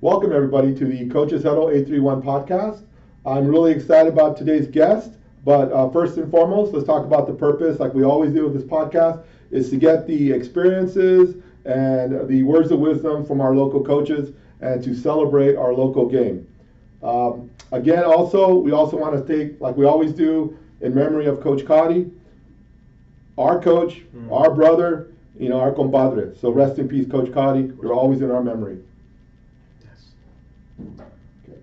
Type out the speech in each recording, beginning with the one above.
Welcome everybody to the Coaches Huddle 831 podcast. I'm really excited about today's guest, but first and foremost, let's talk about the purpose, like we always do with this podcast, is to get the experiences and the words of wisdom from our local coaches and to celebrate our local game. Again, we also want to take, like we always do, in memory of Coach Cotty, our coach, our brother, our compadre. So rest in peace, Coach Cotty. You're always in our memory. Okay.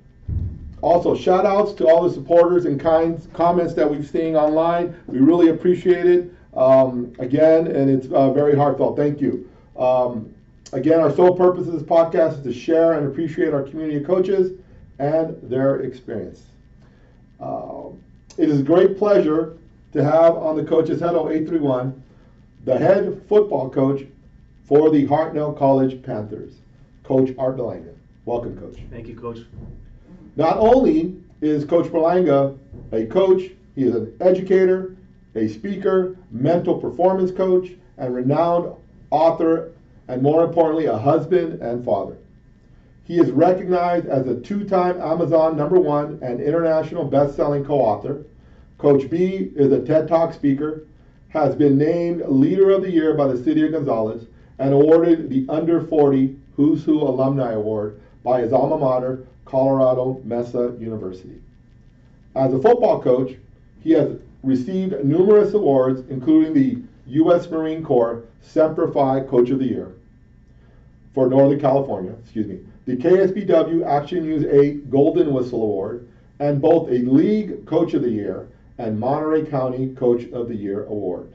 Also, shout outs to all the supporters and comments that we've seen online. We really appreciate it. Again, and it's very heartfelt. Thank you. Again, our sole purpose of this podcast is to share and appreciate our community of coaches and their experience. It is a great pleasure to have on the Coaches Huddle 831 the head football coach for the Hartnell College Panthers, Coach Art Berlanga. Welcome, Coach. Thank you, Coach. Not only is Coach Berlanga a coach, he is an educator, a speaker, mental performance coach, and renowned author, and more importantly, a husband and father. He is recognized as a two-time Amazon #1 and international best-selling co-author. Coach B is a TED Talk speaker, has been named Leader of the Year by the City of Gonzales, and awarded the Under 40 Who's Who Alumni Award by his alma mater, Colorado Mesa University. As a football coach, he has received numerous awards, including the U.S. Marine Corps Semper Fi Coach of the Year for Northern California, the KSBW Action News 8 Golden Whistle Award, and both a League Coach of the Year and Monterey County Coach of the Year award.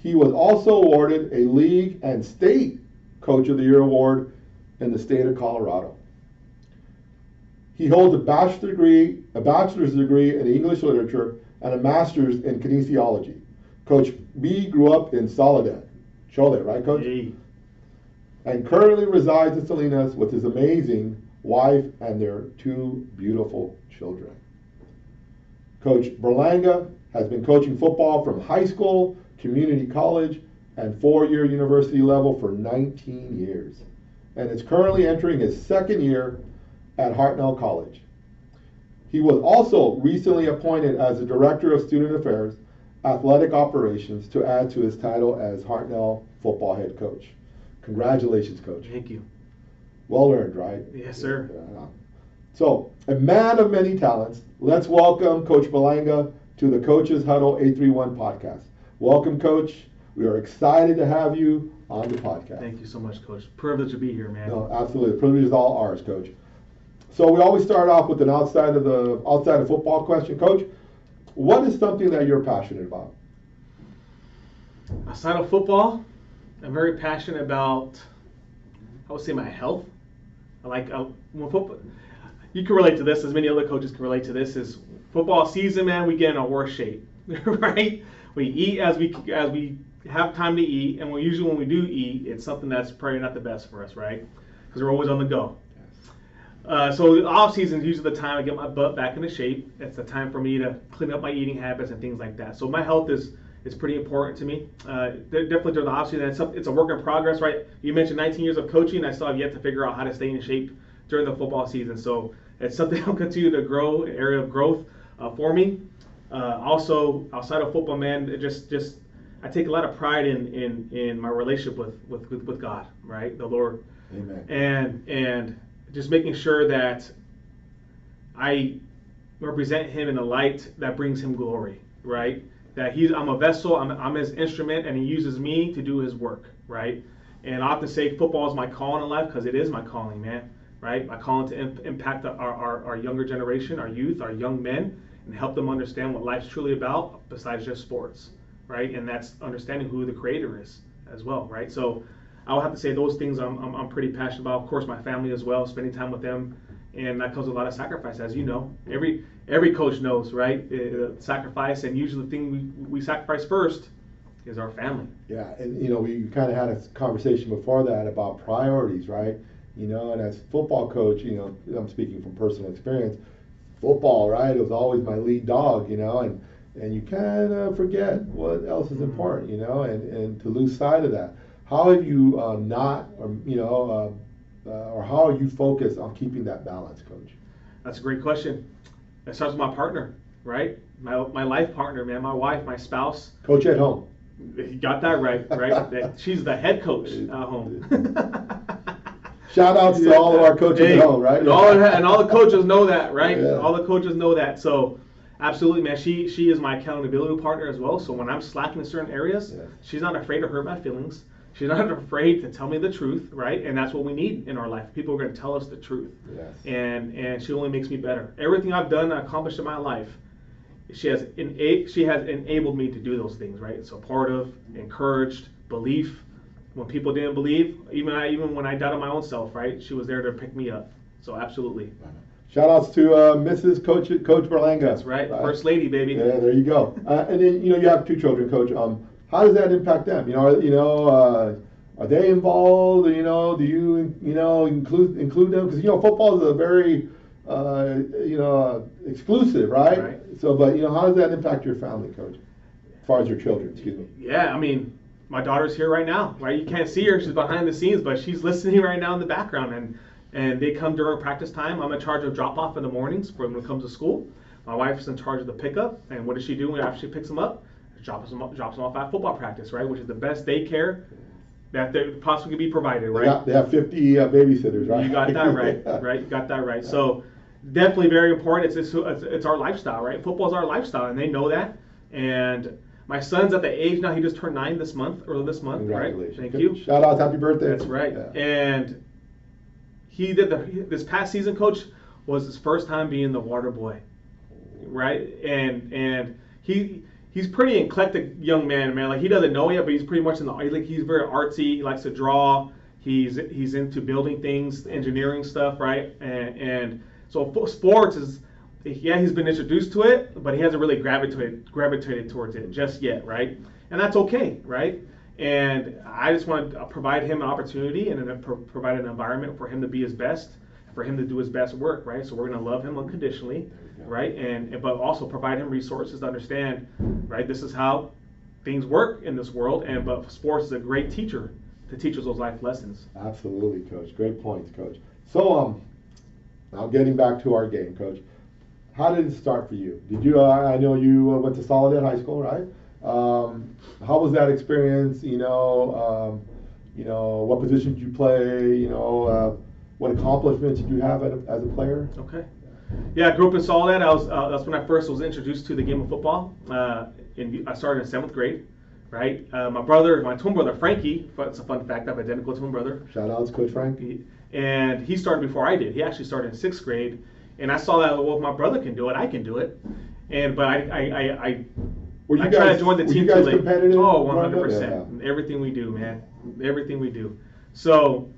He was also awarded a League and State Coach of the Year award in the state of Colorado. He holds a bachelor's degree in English literature and a master's in kinesiology. Coach B grew up in Soledad. Chole, right, Coach? Hey. And currently resides in Salinas with his amazing wife and their two beautiful children. Coach Berlanga has been coaching football from high school, community college, and four-year university level for 19 years, and is currently entering his second year at Hartnell College. He was also recently appointed as the Director of Student Affairs, Athletic Operations, to add to his title as Hartnell football head coach. Congratulations, Coach. Thank you. Well earned, right? Yes, sir. So, a man of many talents, let's welcome Coach Berlanga to the Coaches Huddle 831 podcast. Welcome, Coach. We are excited to have you on the podcast. Thank you so much, Coach. Privilege to be here, man. No, absolutely. The privilege is all ours, Coach. So we always start off with an outside of football question. Coach, what is something that you're passionate about? Outside of football, I'm very passionate about, I would say, my health. I like when football. You can relate to this, as many other coaches can relate to this. Is football season, man? We get in a worse shape, right? We eat as we have time to eat, and usually when we do eat, it's something that's probably not the best for us, right? Because we're always on the go. So the off season is usually the time I get my butt back into shape. It's the time for me to clean up my eating habits and things like that. So my health is pretty important to me. Definitely during the off season, it's a work in progress, right? You mentioned 19 years of coaching. I still have yet to figure out how to stay in shape during the football season. So it's something I'll continue to grow, an area of growth for me. Also, outside of football, man, I take a lot of pride in my relationship with God, right? The Lord. Amen. And just making sure that I represent Him in a light that brings Him glory, right? That I'm a vessel, I'm His instrument, and He uses me to do His work, right? And I often say football is my calling in life, because it is my calling, man, right? My calling to impact our younger generation, our youth, our young men, and help them understand what life's truly about besides just sports, right? And that's understanding who the Creator is as well, right? So I would have to say those things I'm pretty passionate about. Of course, my family as well, spending time with them, and that comes with a lot of sacrifice, as you know. Every coach knows, right? Sacrifice, and usually the thing we sacrifice first is our family. Yeah, and we kind of had a conversation before that about priorities, right? And as football coach, I'm speaking from personal experience. Football, right? It was always my lead dog, and you kind of forget what else is important, and to lose sight of that. How have you or how are you focused on keeping that balance, Coach? That's a great question. It starts with my partner, right? My life partner, man, my wife, my spouse. Coach at home. You got that right, right? She's the head coach at home. Shout outs to all of our coaches at home, right? And all the coaches know that, right? Yeah. All the coaches know that. So, absolutely, man. She is my accountability partner as well. So when I'm slacking in certain areas, she's not afraid to hurt my feelings. She's not afraid to tell me the truth, right? And that's what we need in our life. People are going to tell us the truth. Yes. And she only makes me better. Everything I've done and accomplished in my life, she has enabled me to do those things, right? Supportive, encouraged, belief. When people didn't believe, even when I doubted my own self, right? She was there to pick me up. So absolutely. Shout outs to Mrs. Coach Berlanga. That's right. First lady, baby. Yeah, there you go. And then you have 2 children, Coach. How does that impact them? Are they involved? Do you include them? Because football is a very exclusive, right? Right. So, but how does that impact your family, Coach? As far as your children, excuse me. Yeah, I mean, my daughter's here right now, right? You can't see her; she's behind the scenes, but she's listening right now in the background. And they come during practice time. I'm in charge of drop off in the mornings when it comes to school. My wife's in charge of the pickup. And what does she do after she picks them up? Drops them off at football practice, right? Which is the best daycare that there possibly could be provided, right? They have 50 babysitters, right? You got that right, right? You got that right. So definitely very important. It's our lifestyle, right? Football's our lifestyle, and they know that. And my son's at the age now, he just turned 9 this month, right? Thank you. Shout out, happy birthday. That's right. Yeah. And he did this past season, Coach, was his first time being the water boy, right? And he's pretty eclectic young man. Like, he doesn't know yet, but he's pretty much he's very artsy. He likes to draw. He's into building things, engineering stuff, right? And so sports is, he's been introduced to it, but he hasn't really gravitated towards it just yet, right? And that's okay, right? And I just want to provide him an opportunity and provide an environment for him to be his best, for him to do his best work, right? So we're going to love him unconditionally, right? But also provide him resources to understand, right? This is how things work in this world, but sports is a great teacher to teach us those life lessons. Absolutely, Coach. Great points, Coach. So now getting back to our game, Coach. How did it start for you? Did you? I know you went to Soledad High School, right? How was that experience? What position did you play? What accomplishments did you have as a player? Okay. Yeah, I grew up in Soledad. That's when I first was introduced to the game of football. I started in 7th grade, right? My twin brother Frankie. It's a fun fact. I have an identical twin brother. Shout outs, Coach Frank. And he started before I did. He actually started in 6th grade, and I saw that, well, if my brother can do it, I can do it. But I tried to join the team too late. Competitive? Oh, 100%. Yeah. Everything we do, man. Everything we do. So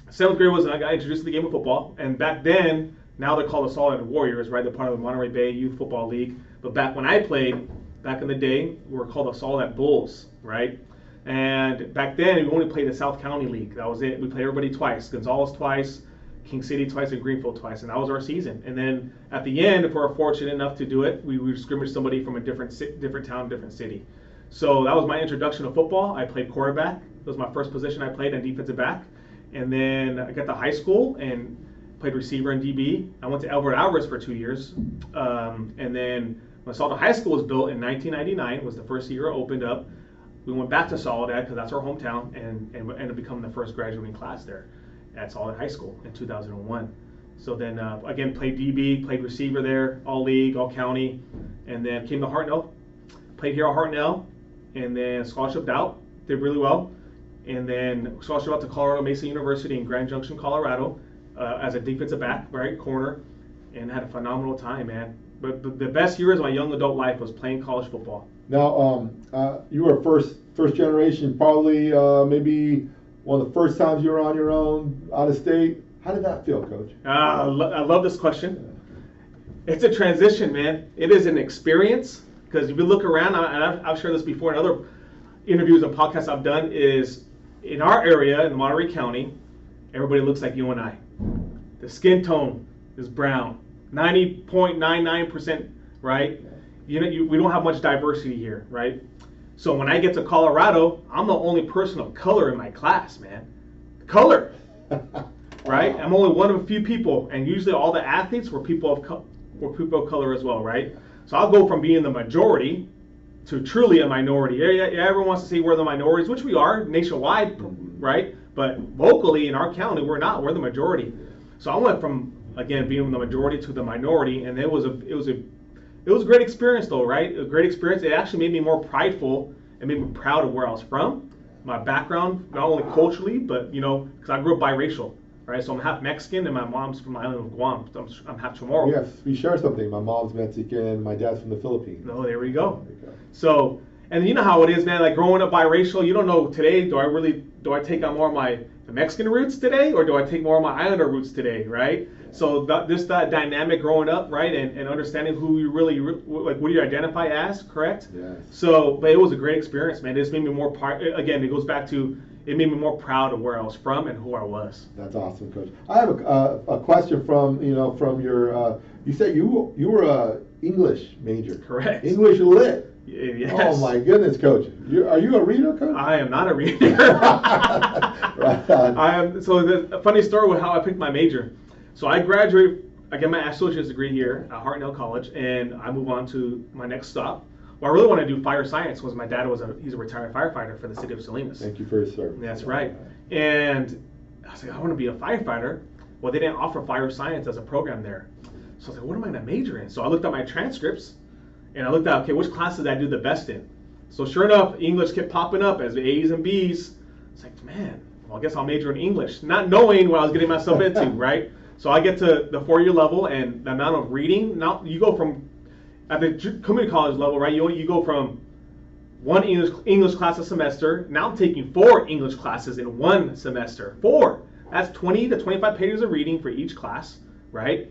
7th grade I got introduced to the game of football, and back then, now they're called the Soledad Warriors, right? They're part of the Monterey Bay Youth Football League. But back when I played, back in the day, we were called the Soledad Bulls, right? And back then, we only played the South County League. That was it. We played everybody twice. Gonzales twice, King City twice, and Greenfield twice. And that was our season. And then at the end, if we're fortunate enough to do it, we would scrimmage somebody from a different town, different city. So that was my introduction to football. I played quarterback. That was my first position I played, and defensive back. And then I got to high school and played receiver and DB. I went to Albert Alvarez for 2 years. And then when Soledad High School was built in 1999, was the first year it opened up. We went back to Soledad because that's our hometown, and ended up becoming the first graduating class there at Soledad High School in 2001. So then, again, played DB, played receiver there, all league, all county, and then came to Hartnell, played here at Hartnell, and then scholarshiped out, did really well, and then scholarship out to Colorado Mesa University in Grand Junction, Colorado, as a defensive back, right, corner, and had a phenomenal time, man. But the best years of my young adult life was playing college football. Now, you were first generation, probably maybe one of the first times you were on your own, out of state. How did that feel, Coach? I love this question. It's a transition, man. It is an experience, because if you look around, and I've shared this before in other interviews and podcasts I've done, is in our area, in Monterey County, everybody looks like you and I. The skin tone is brown, 90.99%, right? We don't have much diversity here, right? So when I get to Colorado, I'm the only person of color in my class, man. Color. I'm only one of a few people, and usually all the athletes were people of color as well, right? So I'll go from being the majority to truly a minority. Yeah, everyone wants to say we're the minorities, which we are nationwide, right? But locally in our county, we're not. We're the majority. So I went from, again, being the majority to the minority, and it was a great experience though, right? A great experience. It actually made me more prideful and made me proud of where I was from, my background, not only culturally, but because I grew up biracial, right? So I'm half Mexican, and my mom's from the island of Guam. So I'm half Chamorro. Yes, we share something. My mom's Mexican, my dad's from the Philippines. Oh, there we go. So, and you know how it is, man. Like growing up biracial, you don't know today. Do I take on more of the Mexican roots today, or do I take more of my Islander roots today, right? So that dynamic growing up, right, and understanding who you really like, what do you identify as, correct? Yes. So, but it was a great experience, man. It just made me more again, it goes back to, it made me more proud of where I was from and who I was. That's awesome, Coach. I have a question from your. You said you were a English major. Correct. English lit. Yes. Oh my goodness, Coach. Are you a reader, Coach? I am not a reader. Right on. I am. So the funny story with how I picked my major. So I graduated. I get my associate's degree here at Hartnell College, and I move on to my next stop. Well, I really want to do fire science because my dad he's a retired firefighter for the city of Salinas. Thank you for your service. That's right. And I was like, I want to be a firefighter. Well, they didn't offer fire science as a program there. So I was like, what am I going to major in? So I looked at my transcripts, and I looked at, okay, which classes did I do the best in? So sure enough, English kept popping up as A's and B's. It's like, man, well, I guess I'll major in English, not knowing what I was getting myself into, right? So I get to the 4-year level, and the amount of reading, now you go from, at the community college level, right, you go from one English class a semester. Now I'm taking 4 English classes in one semester. 4. That's 20 to 25 pages of reading for each class, right?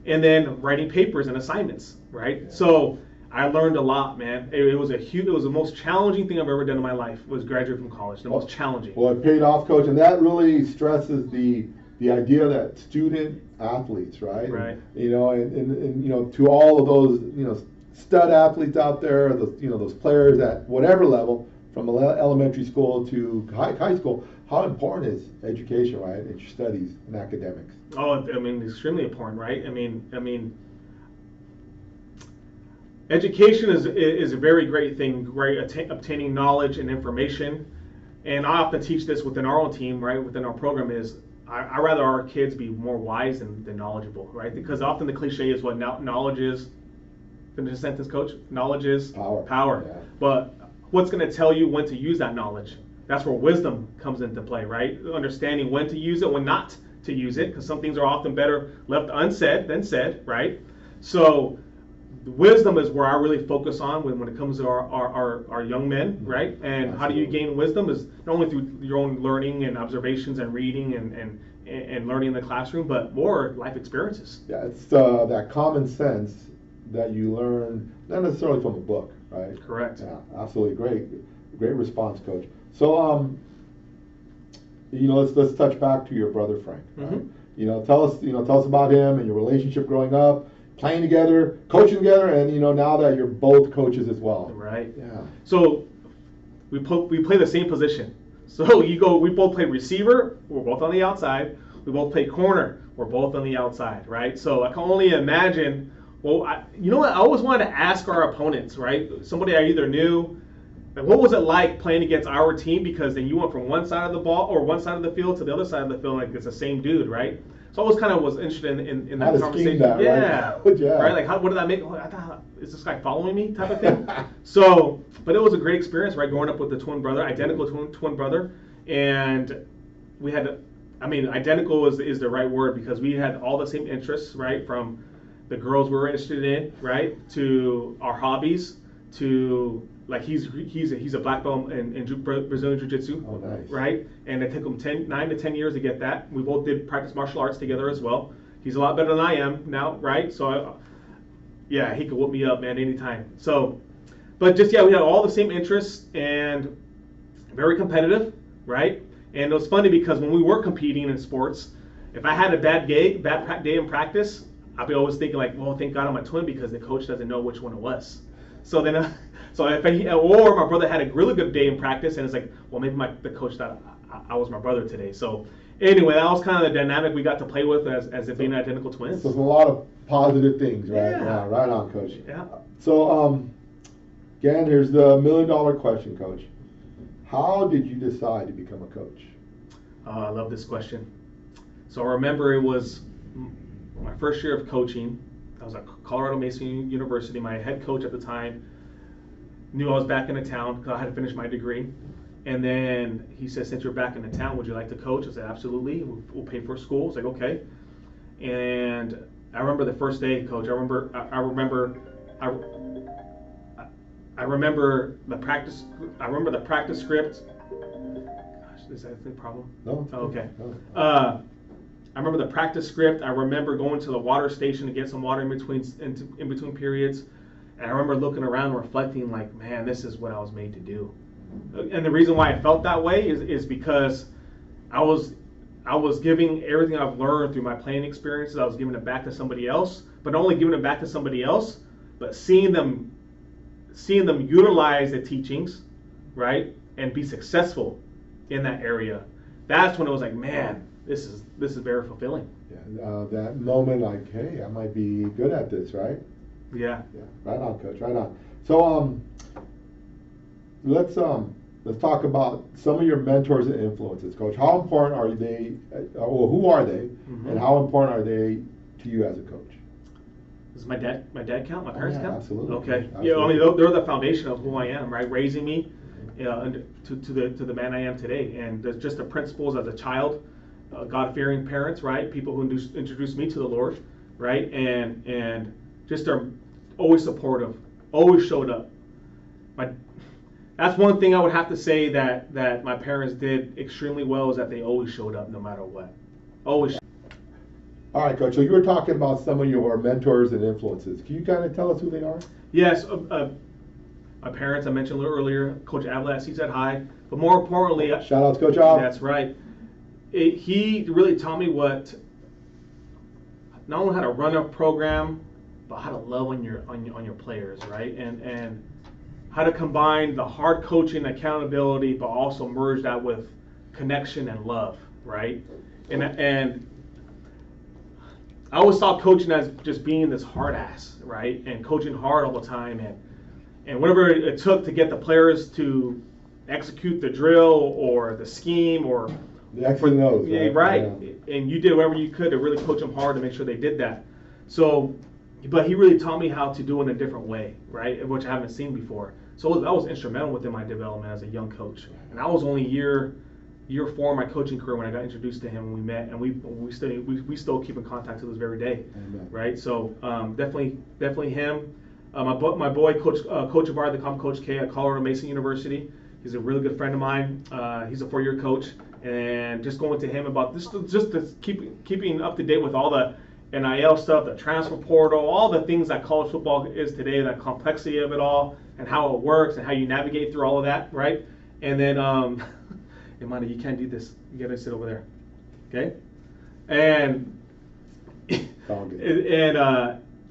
And then writing papers and assignments, right? Yeah. So I learned a lot, man. It was the most challenging thing I've ever done in my life, was graduate from college. The most challenging. Well, it paid off, Coach, and that really stresses the idea that student athletes, right? Right. And to all of those, stud athletes out there, those players at whatever level, from elementary school to high school, how important is education, right, and your studies and academics? Oh, I mean, extremely important, right? I mean, education is a very great thing, right? Obtaining knowledge and information, and I often teach this within our own team, right? Within our program is, I rather our kids be more wise than knowledgeable, right? Because often the cliche is what knowledge is. Finish the sentence, Coach. Knowledge is power. Yeah. But what's going to tell you when to use that knowledge? That's where wisdom comes into play, right? Understanding when to use it, when not to use it, because some things are often better left unsaid than said, right? So wisdom is where I really focus on when it comes to our young men, right? And how do you gain wisdom is not only through your own learning and observations and reading and learning in the classroom, but more life experiences. Yeah, it's that common sense that you learn, not necessarily from a book, right? Correct. Yeah, absolutely. Great response, Coach. So, let's touch back to your brother Frank. Right? Tell us about him and your relationship growing up, playing together, coaching together, and now that you're both coaches as well. Right. Yeah. So we play the same position. So we both play receiver. We're both on the outside. We both play corner. We're both on the outside. Right. So I can only imagine. Well, you know what? I always wanted to ask our opponents, right? Somebody I either knew. Like, what was it like playing against our team? Because then you went from one side of the ball or one side of the field to the other side of the field, like it's the same dude, right? So I always kind of was interested in that conversation. That, yeah, right? Yeah. Right. Like, what did that make? I thought, is this guy following me? Type of thing. So, but it was a great experience, right? Growing up with the twin brother, identical twin brother, and we had, identical is the right word because we had all the same interests, right? From the girls we were interested in, right, to our hobbies, to like he's a black belt in Brazilian Jiu-Jitsu, oh, nice. Right? And it took him 9 to 10 years to get that. We both did practice martial arts together as well. He's a lot better than I am now, right? So, he could whoop me up, man, anytime. So, but just, we had all the same interests and very competitive, right? And it was funny because when we were competing in sports, if I had a bad day in practice, I'd be always thinking like, well, thank God I'm a twin because the coach doesn't know which one it was. So then, or my brother had a really good day in practice, and it's like, well, maybe the coach thought I was my brother today. So anyway, that was kind of the dynamic we got to play with as it being identical twins. So there's a lot of positive things, right? Yeah. Right on, Coach. Yeah. So, again, here's the million-dollar question, Coach. How did you decide to become a coach? I love this question. So I remember it was my first year of coaching. I was at Colorado Mason University. My head coach at the time knew I was back in the town because I had to finish my degree. And then he said, since you're back in the town, would you like to coach? I said, absolutely. We'll pay for school. I was like, okay. And I remember the first day, Coach. I remember the practice. I remember the practice script. Gosh, is that a problem? No. Oh, okay. No. I remember the practice script. I remember going to the water station to get some water in between periods. And I remember looking around and reflecting, like, man, this is what I was made to do. And the reason why I felt that way is because I was giving everything I've learned through my playing experiences. I was giving it back to somebody else, but not only giving it back to somebody else, but seeing them utilize the teachings, right, and be successful in that area. That's when it was like, man, this is very fulfilling. Yeah, that moment, like, hey, I might be good at this, right? Yeah. Yeah. Right on, Coach. Right on. So, let's talk about some of your mentors and influences, Coach. How important are they? Or who are they, and how important are they to you as a coach? Does my dad count? My parents count? Absolutely. Okay. Absolutely. Yeah, I mean they're the foundation of who I am, right? Raising me, to the man I am today, and just the principles as a child, God-fearing parents, right? People who introduced me to the Lord, right? And just are always supportive, always showed up. That's one thing I would have to say that my parents did extremely well, is that they always showed up no matter what. Always. All right, Coach. So you were talking about some of your mentors and influences. Can you kind of tell us who they are? Yes, my parents, I mentioned a little earlier, Coach Avlas, he's at High. But more importantly, shout out to Coach Av. That's right. He really taught me not only how to run a program, but how to love on your players, right? And how to combine the hard coaching, accountability, but also merge that with connection and love, right? And I always saw coaching as just being this hard ass, right? And coaching hard all the time, and whatever it took to get the players to execute the drill or the scheme or the X and O's, yeah, right. Yeah. And you did whatever you could to really coach them hard to make sure they did that. So, but he really taught me how to do it in a different way, right? Which I haven't seen before. So that was instrumental within my development as a young coach. And I was only year 4 of my coaching career when I got introduced to him, and we met, and we still keep in contact to this very day. Amen. Right? So definitely him. My boy, Coach Art Berlanga, Coach K at Colorado Mason University. He's a really good friend of mine. He's a 4-year coach, and just going to him about this, just to keeping up to date with all the NIL stuff, the transfer portal, all the things that college football is today, that complexity of it all, and how it works, and how you navigate through all of that, right? And then, Imani, you can't do this. You gotta sit over there, okay? And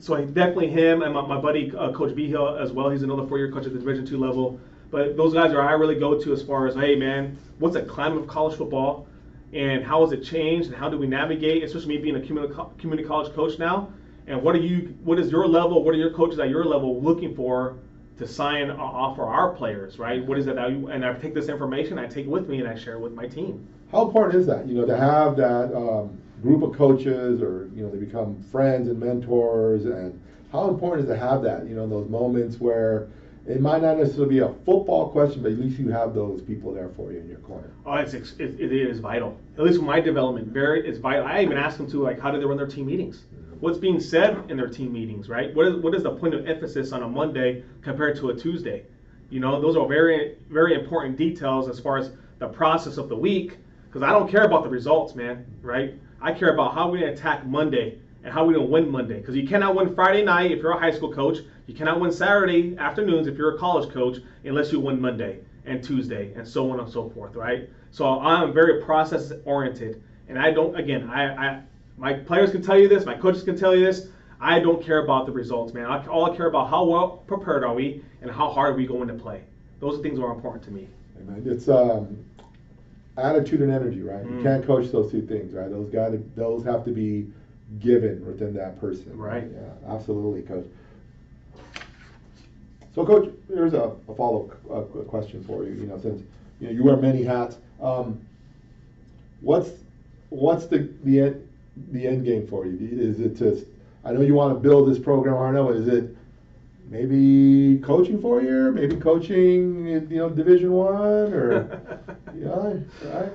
so definitely him, and my buddy Coach Behill as well. He's another 4-year coach at the Division II level. But those guys are I really go to as far as, hey man, what's the climate of college football, and how has it changed, and how do we navigate, especially me being a community college coach now, and what is your level, what are your coaches at your level looking for to sign off for our players, right? What is it and I take this information, I take it with me, and I share it with my team. How important is that, to have that group of coaches, or, they become friends and mentors, and how important is to have that, those moments where it might not necessarily be a football question, but at least you have those people there for you in your corner. Oh, it is vital. At least with my development, it's vital. I even ask them to, like, how do they run their team meetings? What's being said in their team meetings, right? What is the point of emphasis on a Monday compared to a Tuesday? Those are very, very important details as far as the process of the week, because I don't care about the results, man, right? I care about how we attack Monday and how we don't win Monday, because you cannot win Friday night if you're a high school coach. You cannot win Saturday afternoons if you're a college coach unless you win Monday and Tuesday and so on and so forth, right? So I'm very process oriented, and I don't. Again, my players can tell you this, my coaches can tell you this. I don't care about the results, man. All I care about how well prepared are we, and how hard are we going to play. Those are things that are important to me. Amen. It's, I think, one of the most important things, especially in college football, is that you have that attitude and energy, right? You can't coach those two things, right? Those have to be given within that person. Right. Yeah, absolutely, Coach. So, Coach, here's a follow-up question for you. Since you wear many hats, what's the end game for you? Is it to? I know you want to build this program, Hartnell. Is it maybe coaching for a year? Maybe coaching, Division I, or right?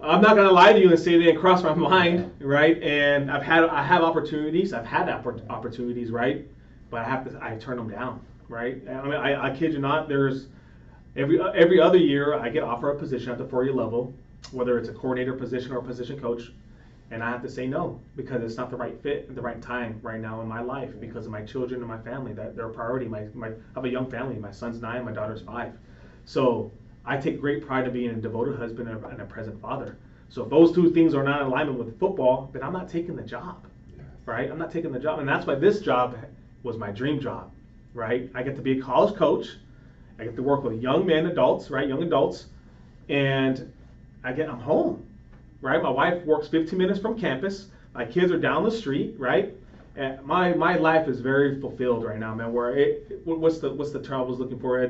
I'm not gonna lie to you and say they didn't cross my mind, right? And I have opportunities. I've had opportunities, right? But I turn them down, right? I mean, I kid you not. There's every other year I get offered a position at the 4-year level, whether it's a coordinator position or a position coach, and I have to say no because it's not the right fit at the right time right now in my life because of my children and my family. That they're a priority. I have a young family. My son's 9, my daughter's 5. So I take great pride in being a devoted husband and a present father. So if those two things are not in alignment with football, then I'm not taking the job, right? I'm not taking the job, and that's why this job was my dream job, right? I get to be a college coach. I get to work with young men, adults, right? Young adults, and I'm home, right? My wife works 15 minutes from campus. My kids are down the street, right? And my life is very fulfilled right now, man. What's the term I was looking for?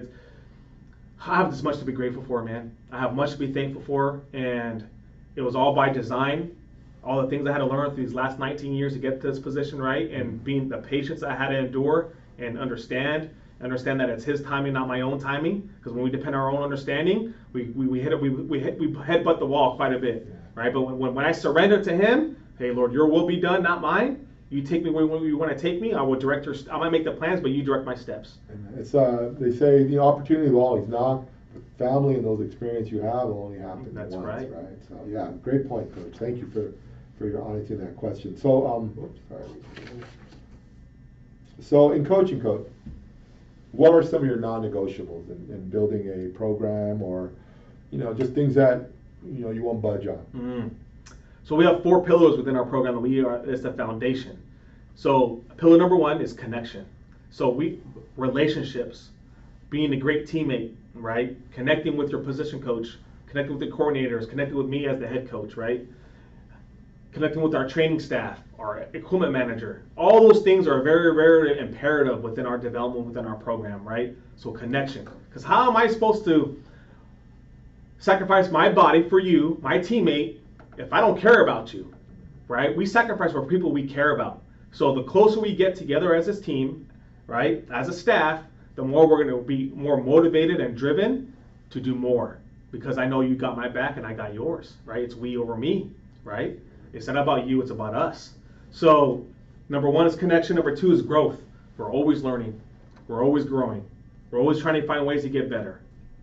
I have this much to be grateful for, man. I have much to be thankful for, and it was all by design. All the things I had to learn through these last 19 years to get to this position, right? And being the patience I had to endure and understand that it's his timing, not my own timing. Because when we depend on our own understanding, we headbutt the wall quite a bit, right? But when I surrender to him, hey Lord, your will be done, not mine. You take me where you want to take me. I will direct I might make the plans, but you direct my steps. And it's they say the opportunity will always knock. Family and those experiences you have will only happen That's once, right. So yeah, great point, Coach. Thank you for your honesty in that question. So So in coaching, Coach, what are some of your non-negotiables in building a program, or just things that you won't budge on? So we have 4 pillars within our program that it's the foundation. So pillar number 1 is connection. So relationships, being a great teammate, right? Connecting with your position coach, connecting with the coordinators, connecting with me as the head coach, right? Connecting with our training staff, our equipment manager. All those things are very, very imperative within our development, within our program, right? So connection. Because how am I supposed to sacrifice my body for you, my teammate, if I don't care about you, right? We sacrifice for people we care about. So the closer we get together as a team, right, as a staff, the more we're going to be more motivated and driven to do more. Because I know you got my back and I got yours, right? It's we over me, right? It's not about you, it's about us. So number 1 is connection. Number 2 is growth. We're always learning. We're always growing. We're always trying to find ways to get better.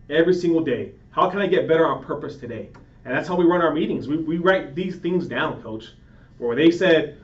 Every single day. How can I get better on purpose today? And that's how we run our meetings. We write these things down, Coach. Where they said,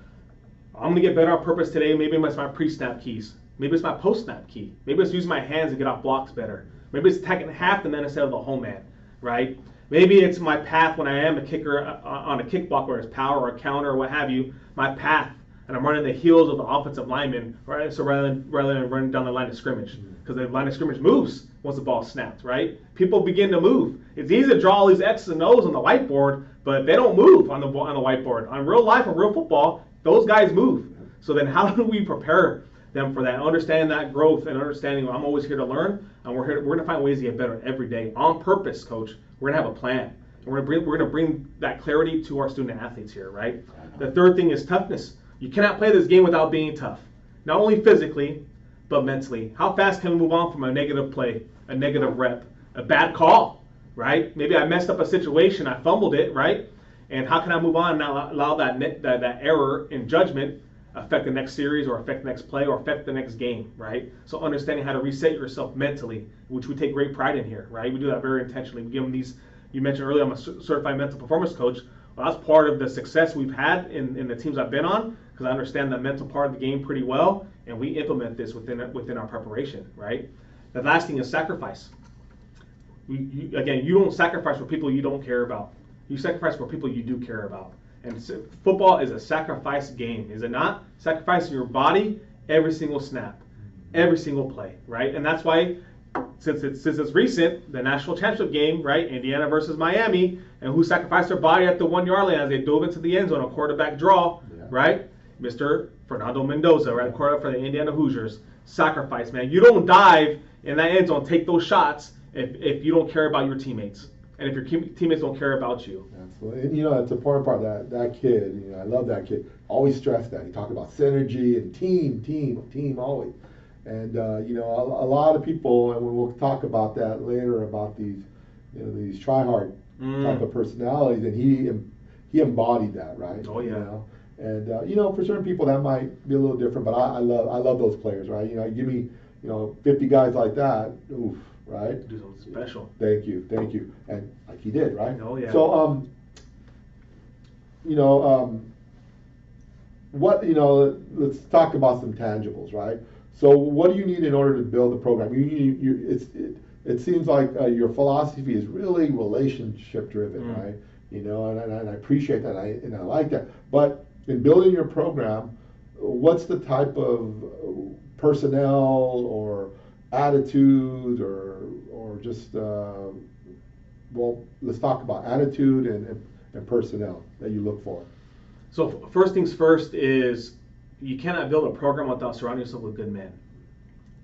I'm going to get better on purpose today. Maybe it's my pre-snap keys. Maybe it's my post-snap key. Maybe it's using my hands to get off blocks better. Maybe it's attacking half the man instead of the whole man, right? Maybe it's my path when I am a kicker on a kick block, where it's power or a counter or what have you, my path, and I'm running the heels of the offensive lineman, right? So rather than running down the line of scrimmage, because the line of scrimmage moves once the ball snapped, right? People begin to move. It's easy to draw all these X's and O's on the whiteboard, but they don't move on the whiteboard. On real life and real football, those guys move. So then how do we prepare them for that, understanding that growth and understanding I'm always here to learn, and we're going to find ways to get better every day on purpose, Coach. We're going to have a plan. And we're going to bring that clarity to our student athletes here, right? The third thing is toughness. You cannot play this game without being tough, not only physically, but mentally. How fast can we move on from a negative play, a negative rep, a bad call, right? Maybe I messed up a situation, I fumbled it, right? And how can I move on and not allow that error in judgment affect the next series or affect the next play or affect the next game, right? So understanding how to reset yourself mentally, which we take great pride in here, right? We do that very intentionally. We give them these, you mentioned earlier, I'm a certified mental performance coach. Well, that's part of the success we've had in the teams I've been on, because I understand the mental part of the game pretty well, and we implement this within our preparation, right? The last thing is sacrifice. Again, you don't sacrifice for people you don't care about. You sacrifice for people you do care about. And football is a sacrifice game, is it not? Sacrificing your body every single snap, every single play, right? And that's why since it's recent, the national championship game, right? Indiana versus Miami, and who sacrificed their body at the 1 yard line as they dove into the end zone, a quarterback draw, right? Mr. Fernando Mendoza, right? Quarterback for the Indiana Hoosiers. Sacrifice, man. You don't dive in that end zone, take those shots if you don't care about your teammates, and if your teammates don't care about you. Absolutely. And, that's the important part. That kid, I love that kid. Always stress that. He talked about synergy and team always. And a lot of people, and we'll talk about that later about these, these try-hard type of personalities, and he embodied that, right? Oh yeah. And for certain people that might be a little different, but I love those players, right? Give me 50 guys like that, oof, right? Do something special. Thank you, and like he did, right? Oh yeah. So let's talk about some tangibles, right? So what do you need in order to build a program? It seems like your philosophy is really relationship driven, right? And I appreciate that, and I like that. But in building your program, what's the type of personnel or attitude or just let's talk about attitude and personnel that you look for. So first things first is you cannot build a program without surrounding yourself with good men.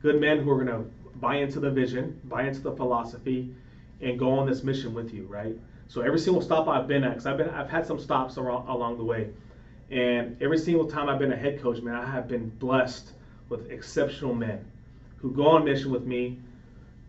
Good men who are going to buy into the vision, buy into the philosophy, and go on this mission with you, right? So every single stop I've been at, because I've had some stops along the way, and every single time I've been a head coach, man, I have been blessed with exceptional men who go on mission with me,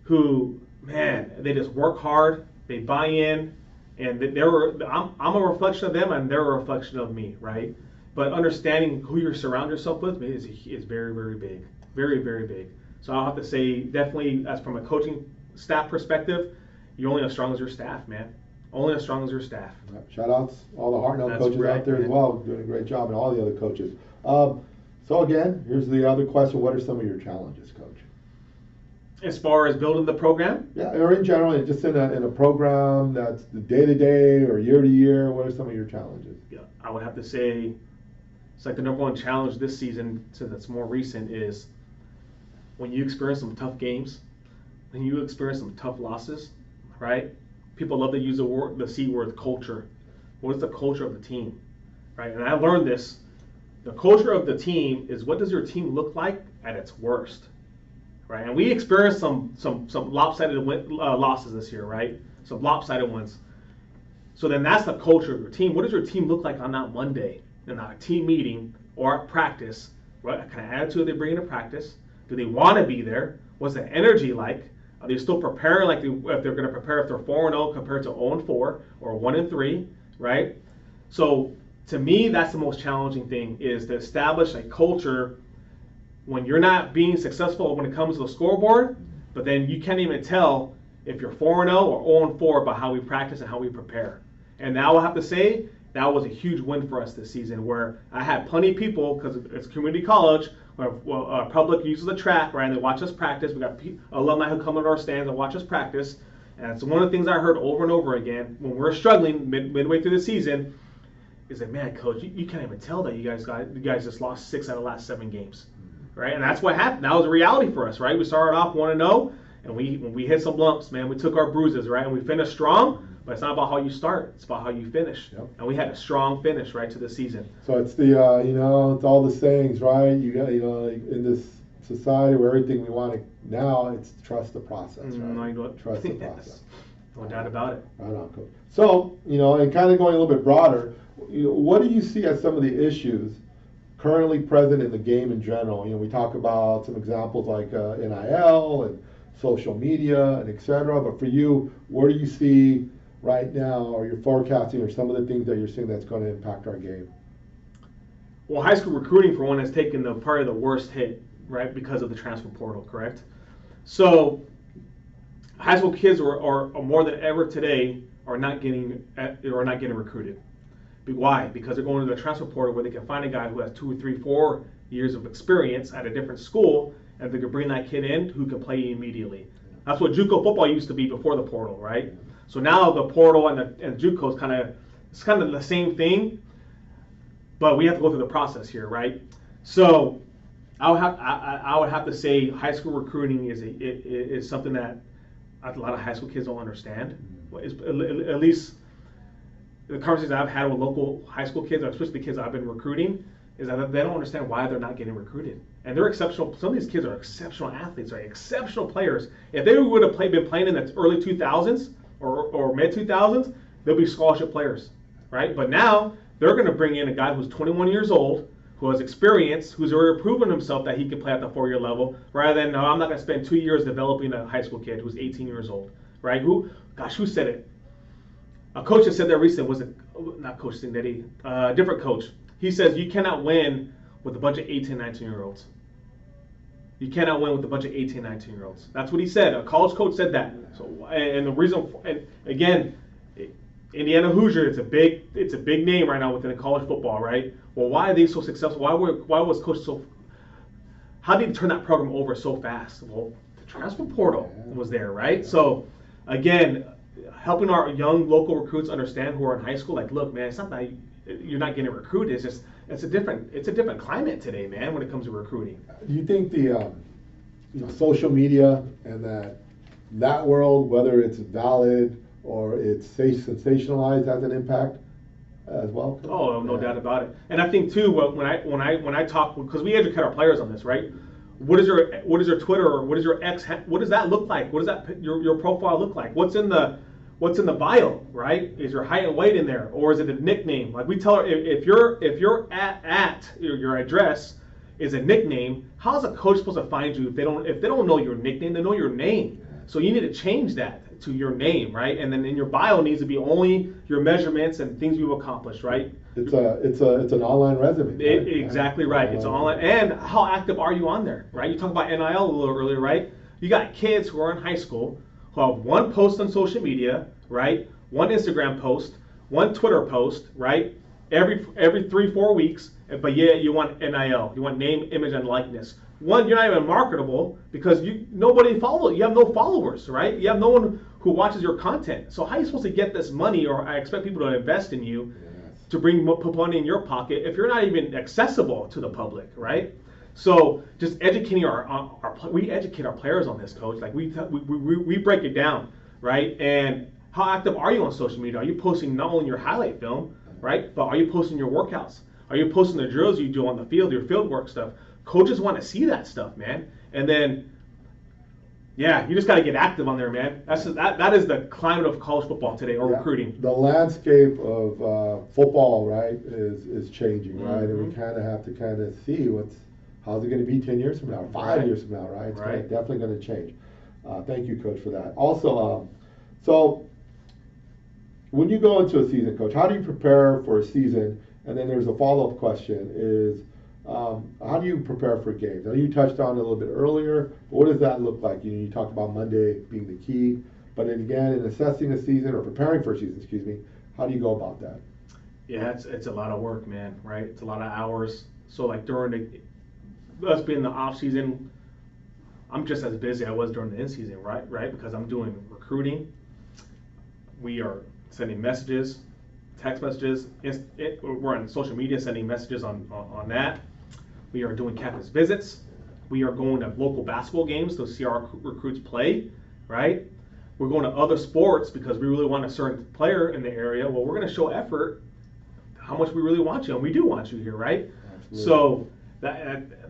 who, man, they just work hard, they buy in, and I'm a reflection of them, and they're a reflection of me, right? But understanding who you surround yourself with is very, very big, very, very big. So I'll have to say, definitely, as from a coaching staff perspective, you're only as strong as your staff, man. Only as strong as your staff. Shout outs all the Hartnell coaches out there, man, as well, doing a great job, and all the other coaches. So again, here's the other question: what are some of your challenges, Coach? As far as building the program? Yeah, or in general, just in a program that's the day to day or year to year. What are some of your challenges? Yeah, I would have to say, it's like the number one challenge this season, since it's more recent, is when you experience some tough games, when you experience some tough losses, right? People love to use the C word, culture. What is the culture of the team, right? And I learned this. The culture of the team is, what does your team look like at its worst, right? And we experienced some lopsided losses this year, right? Some lopsided ones. So then that's the culture of your team. What does your team look like on that Monday in a team meeting or at practice? What kind of attitude they bring into practice? Do they want to be there? What's the energy like? Are they still preparing like if they're going to prepare if they're 4-0 compared to 0-4 or 1-3, right? So to me, that's the most challenging thing, is to establish a culture when you're not being successful when it comes to the scoreboard, but then you can't even tell if you're 4-0 or 0-4 by how we practice and how we prepare. And now I have to say, that was a huge win for us this season, where I had plenty of people, because it's community college, where public uses the track, right, and they watch us practice. We got alumni who come into our stands and watch us practice. And it's one of the things I heard over and over again when we're struggling midway through the season, is that, man, Coach, you can't even tell that you guys just lost 6 out of the last 7 games, right? And that's what happened. That was a reality for us, right? We started off 1-0, and when we hit some lumps, man, we took our bruises, right? And we finished strong. But it's not about how you start; it's about how you finish. Yep. And we had a strong finish, right, to the season. So it's the it's all the sayings, right? You got like in this society where everything we want now, it's trust the process, right? No, you know what? Trust the process. No doubt about it. Right on, Coach. So and kind of going a little bit broader, what do you see as some of the issues currently present in the game in general? We talk about some examples like NIL and social media and etc. But for you, where do you see right now, or you're forecasting, or some of the things that you're seeing that's going to impact our game? Well, high school recruiting, for one, has taken probably the worst hit, right, because of the transfer portal, correct? So high school kids are more than ever today are not getting recruited. Why? Because they're going to the transfer portal where they can find a guy who has 2 or 3, 4 years of experience at a different school, and they can bring that kid in who can play immediately. That's what JUCO football used to be before the portal, right? So now the portal and JUCO is kind of the same thing, but we have to go through the process here, right? So I would have to say high school recruiting is something that a lot of high school kids don't understand. At least the conversations I've had with local high school kids, especially the kids I've been recruiting, is that they don't understand why they're not getting recruited. And they're exceptional. Some of these kids are exceptional athletes, right? Exceptional players. If they would have been playing in the early 2000s or mid 2000s, they'll be scholarship players, right? But now they're going to bring in a guy who's 21 years old, who has experience, who's already proven himself that he can play at the 4-year level, rather than, no, I'm not going to spend 2 years developing a high school kid who's 18 years old, right? Who said it? A coach that said that recently, was it, not Coach Signetti, a different coach. He says you cannot win with a bunch of 18, 19-year-olds. You cannot win with a bunch of 18, 19-year-olds. That's what he said. A college coach said that. So, and the reason, and again, Indiana Hoosier, it's a big name right now within college football, right? Well, why are they so successful? Why was Coach so? How did he turn that program over so fast? Well, the transfer portal was there, right? So, again, helping our young local recruits understand who are in high school, like, look, man, it's not that you're not getting recruited. It's just it's a different climate today, man, when it comes to recruiting. Do you think the social media and that world, whether it's valid or it's sensationalized, has an impact as well? Oh, no doubt about it. And I think too, when I talk, because we educate our players on this, right? What is your Twitter, or what is your X? What does that look like? What does that your profile look like? What's in the bio, right? Is your height and weight in there, or is it a nickname? Like we tell her, if your at your address is a nickname, how is a coach supposed to find you if they don't know your nickname? They know your name. So you need to change that to your name, right? And then in your bio needs to be only your measurements and things you've accomplished, right? It's an online resume. Right? Exactly right. It's online. And how active are you on there, right? You talked about NIL a little earlier, right? You got kids who are in high school who have one post on social media, right? One Instagram post, one Twitter post, right? Every 3-4 weeks, but yeah, you want NIL, you want name, image, and likeness. One, you're not even marketable because nobody follows. You have no followers, right? You have no one who watches your content. So how are you supposed to get this money, or I expect people to invest in you to put money in your pocket if you're not even accessible to the public, right? So just educating we educate our players on this, coach. Like we break it down, right? And how active are you on social media? Are you posting not only your highlight film, right, but are you posting your workouts? Are you posting the drills you do on the field, your field work stuff? Coaches want to see that stuff, man. And then, yeah, you just got to get active on there, man. That is the climate of college football today, or recruiting. The landscape of football, right, is changing, right? And we kind of have to see how's it going to be 10 years from now, 5 years from now, right? It's definitely going to change. Thank you, Coach, for that. Also, so when you go into a season, Coach, how do you prepare for a season? And then there's a follow-up question is, how do you prepare for games? I know you touched on it a little bit earlier, but what does that look like? You talked about Monday being the key, but then again, in assessing a season or preparing for a season, how do you go about that? Yeah, it's a lot of work, man, right? It's a lot of hours. So like during us being in the off season, I'm just as busy as I was during the in season, right? Because I'm doing recruiting. We are sending messages, text messages. We're on social media sending messages on that. We are doing campus visits. We are going to local basketball games to see our recruits play, right? We're going to other sports because we really want a certain player in the area. Well, we're going to show effort, how much we really want you, and we do want you here, right? Absolutely. So,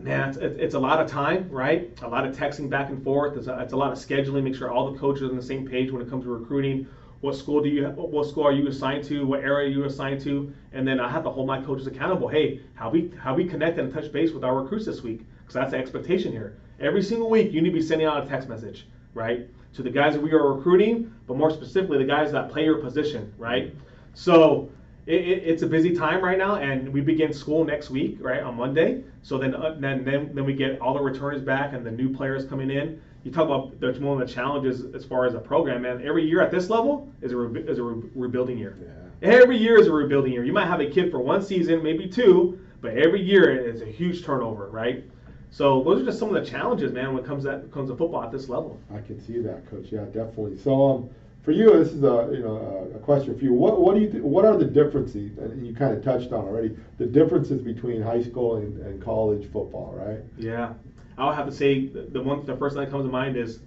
man, it's a lot of time, right? A lot of texting back and forth. It's a lot of scheduling. Make sure all the coaches are on the same page when it comes to recruiting. What school are you assigned to? What area are you assigned to? And then I have to hold my coaches accountable. Hey, how we connect and touch base with our recruits this week? Because that's the expectation here. Every single week, you need to be sending out a text message, right, to the guys that we are recruiting, but more specifically, the guys that play your position, right? So it's a busy time right now, and we begin school next week, right, on Monday. So then we get all the returners back and the new players coming in. You talk about that's one of the challenges as far as a program, man. Every year at this level is a rebuilding year. Yeah. Every year is a rebuilding year. You might have a kid for one season, maybe two, but every year is a huge turnover, right? So those are just some of the challenges, man, when it comes to football at this level. I can see that, Coach. Yeah, definitely. So For you, this is a question for you. What do you what are the differences? And you kind of touched on already the differences between high school and college football, right? Yeah, I would have to say the first thing that comes to mind is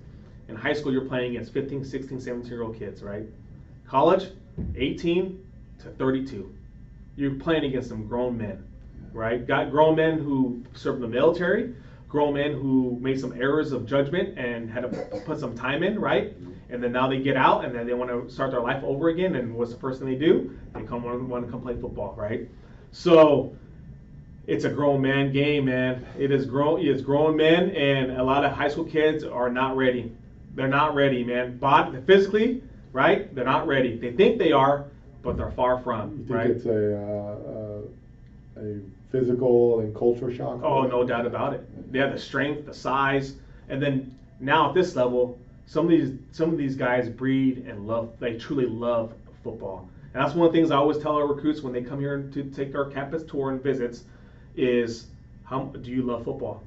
in high school you're playing against 15, 16, 17-year-old kids, right? College, 18 to 32. You're playing against some grown men, right? Got grown men who served in the military, grown men who made some errors of judgment and had to put some time in, right? And then now they get out and then they want to start their life over again. And what's the first thing they do? They want to come play football, right? So it's a grown man game, man. It's grown men, and a lot of high school kids are not ready. They're not ready, man. Physically, right? They're not ready. They think they are, but they're far from. You think right? it's a physical and cultural shock? Oh, no doubt about it. They have the strength, the size, and then now at this level, some of these guys breed and love. They truly love football, and that's one of the things I always tell our recruits when they come here to take our campus tour and visits. Is how do you love football?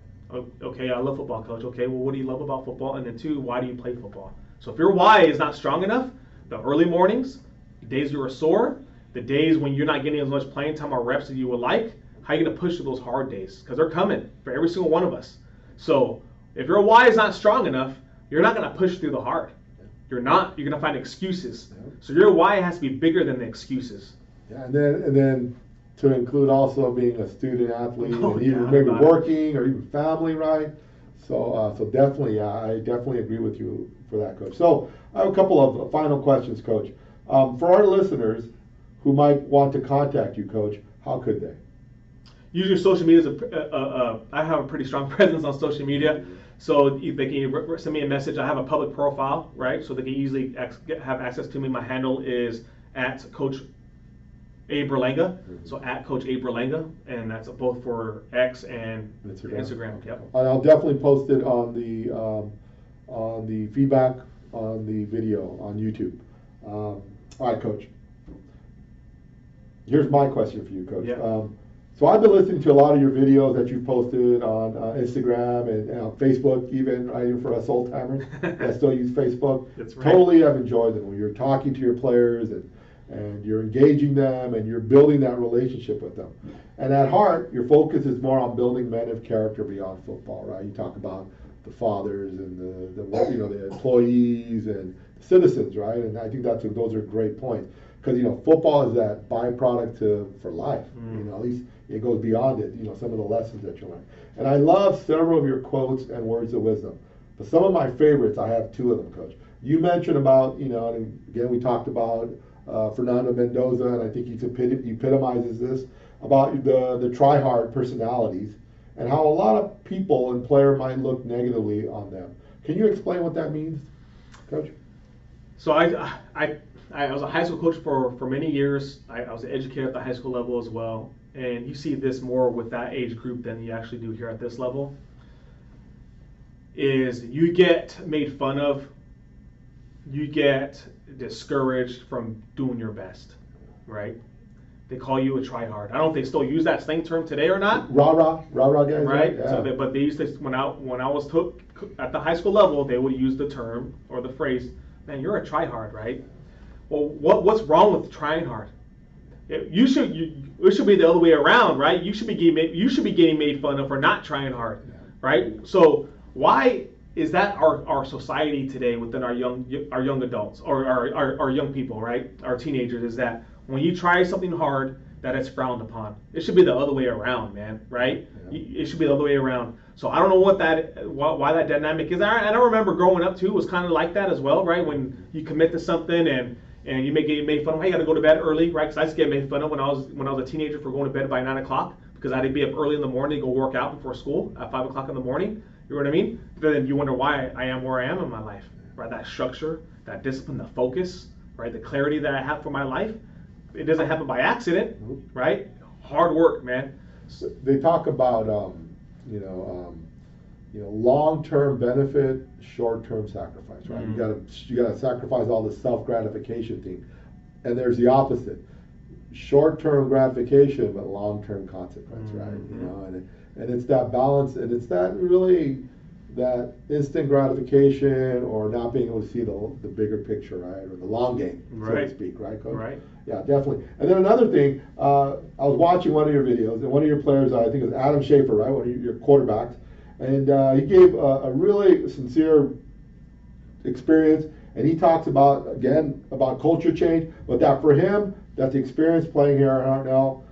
Okay, I love football, coach. Okay, well, what do you love about football? And then two, why do you play football? So if your why is not strong enough, the early mornings, the days you are sore, the days when you're not getting as much playing time or reps as you would like, how are you going to push through those hard days? Because they're coming for every single one of us. So if your why is not strong enough, you're not going to push through the hard. You're not. You're going to find excuses. So your why has to be bigger than the excuses. Yeah, and then to include also being a student athlete and even maybe about working or even family, right? So definitely, I definitely agree with you for that, Coach. So I have a couple of final questions, Coach. For our listeners who might want to contact you, Coach, how could they? Usually social media is I have a pretty strong presence on social media. So they can send me a message. I have a public profile, right? So they can easily have access to me. My handle is at Coach A. Berlanga. So at Coach A. Berlanga. And that's both for X and Instagram. Yep. And I'll definitely post it on the feedback on the video on YouTube. All right, Coach. Here's my question for you, Coach. Yeah. So I've been listening to a lot of your videos that you've posted on Instagram and on Facebook, even for us old timers that still use Facebook. That's right. Totally, I've enjoyed them when you're talking to your players and you're engaging them and you're building that relationship with them. And at heart, your focus is more on building men of character beyond football, right? You talk about the fathers and the employees and the citizens, right? And I think those are great points. Because football is that byproduct for life. At least it goes beyond it. Some of the lessons that you learn. And I love several of your quotes and words of wisdom. But some of my favorites, I have two of them, Coach. You mentioned about and again we talked about Fernando Mendoza, and I think he epitomizes this about the try-hard personalities and how a lot of people and players might look negatively on them. Can you explain what that means, Coach? So I was a high school coach for many years. I was an educator at the high school level as well. And you see this more with that age group than you actually do here at this level. Is you get made fun of, you get discouraged from doing your best, right? They call you a try-hard. I don't know if they still use that slang term today or not. Rah-rah guys. Right? Yeah. So but they used to, when I was at the high school level, they would use the term or the phrase, man, you're a try-hard, right? Well, what's wrong with trying hard? It should be the other way around, right? You should be getting made fun of for not trying hard, right? So why is that our society today within our young adults or our young people, right? Our teenagers, is that when you try something hard, that it's frowned upon. It should be the other way around, man, right? Yeah. It should be the other way around. So I don't know why that dynamic is. I remember growing up too, it was kind of like that as well, right? When you commit to something and you may get made fun of. Hey, you got to go to bed early, right? Because I used to get made fun of when I was a teenager for going to bed by 9 o'clock because I had to be up early in the morning to go work out before school at 5 o'clock in the morning. You know what I mean? But then you wonder why I am where I am in my life, right? That structure, that discipline, the focus, right? The clarity that I have for my life. It doesn't happen by accident, right? Hard work, man. So they talk about long-term benefit, short-term sacrifice, right? You gotta sacrifice all the self-gratification thing, and there's the opposite: short-term gratification but long-term consequence, right? And it's that balance, and it's that really that instant gratification or not being able to see the bigger picture, right, or the long game, so to speak, right, Coach? Right. Yeah, definitely. And then another thing, I was watching one of your videos, and one of your players, I think it was Adam Schaefer, right, one of your quarterbacks, and he gave a really sincere experience, and he talks about, again, about culture change, but that for him, that the experience playing here at Hartnell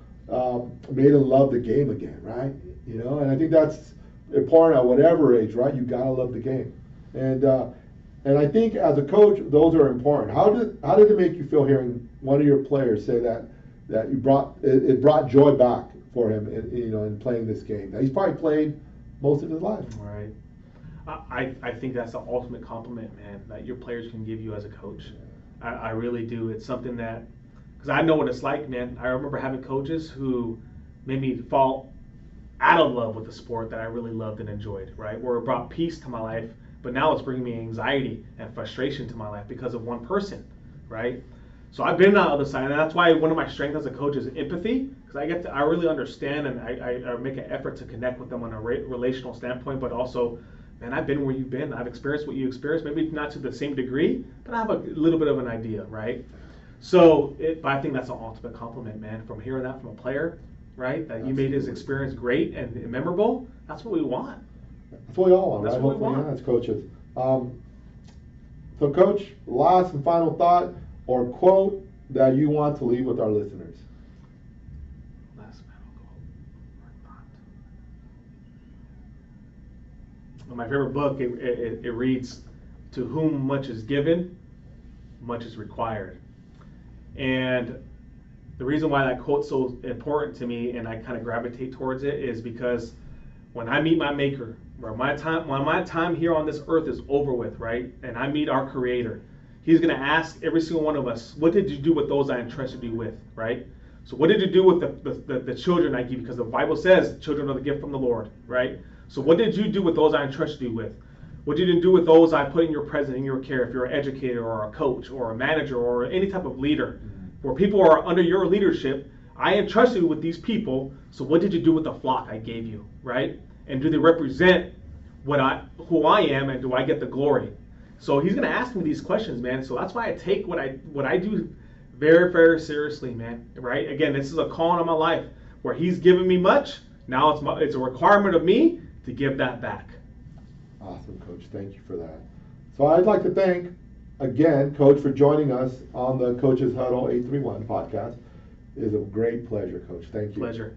made him love the game again, right? You know, and I think that's important at whatever age, right? You gotta love the game, and I think as a coach, those are important. How did it make you feel hearing one of your players say that you brought it brought joy back for him, in playing this game that he's probably played most of his life? Right. I think that's the ultimate compliment, man, that your players can give you as a coach. I really do. It's something that, because I know what it's like, man. I remember having coaches who made me fall out of love with the sport that I really loved and enjoyed, right? Where it brought peace to my life, but now it's bringing me anxiety and frustration to my life because of one person, right? So I've been on the other side, and that's why one of my strengths as a coach is empathy, because I really understand, and I make an effort to connect with them on a relational standpoint, but also, man, I've been where you've been. I've experienced what you experienced, maybe not to the same degree, but I have a little bit of an idea, right? So, but I think that's an ultimate compliment, man, from hearing that from a player, right? That you made his experience great and memorable. That's what we want. That's what we all want, That's right? what we Hopefully, want. as coaches. So, Coach, last and final thought or quote that you want to leave with our listeners. Last final quote or thought. My favorite book, it reads, "To whom much is given, much is required." And the reason why that quote's so important to me and I kind of gravitate towards it is because when I meet my maker, when my time here on this earth is over with, right, and I meet our creator, he's going to ask every single one of us, what did you do with those I entrusted you with, right? So what did you do with the children I give you? Because the Bible says children are the gift from the Lord, right? So what did you do with those I entrusted you with? What did you do with those I put in your presence, in your care, if you're an educator or a coach or a manager or any type of leader? Where people are under your leadership, I entrusted you with these people, so what did you do with the flock I gave you, right? And do they represent who I am, and do I get the glory? So he's going to ask me these questions, man. So that's why I take what I do very, very seriously, man, right? Again, this is a calling on my life where he's given me much. Now it's a requirement of me to give that back. Awesome, Coach. Thank you for that. So I'd like to thank, again, Coach, for joining us on the Coach's Huddle 831 podcast. It is a great pleasure, Coach. Thank you. Pleasure.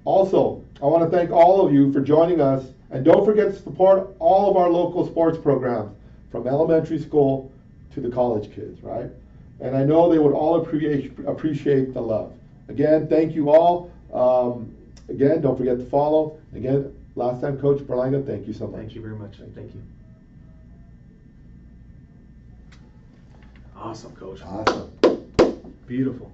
Also, I want to thank all of you for joining us, and don't forget to support all of our local sports programs, from elementary school to the college kids, right? And I know they would all appreciate the love. Again, thank you all. Again, don't forget to follow. Again, last time, Coach Berlanga, thank you so much. Thank you very much. Thank you. Awesome, Coach. Awesome. Beautiful.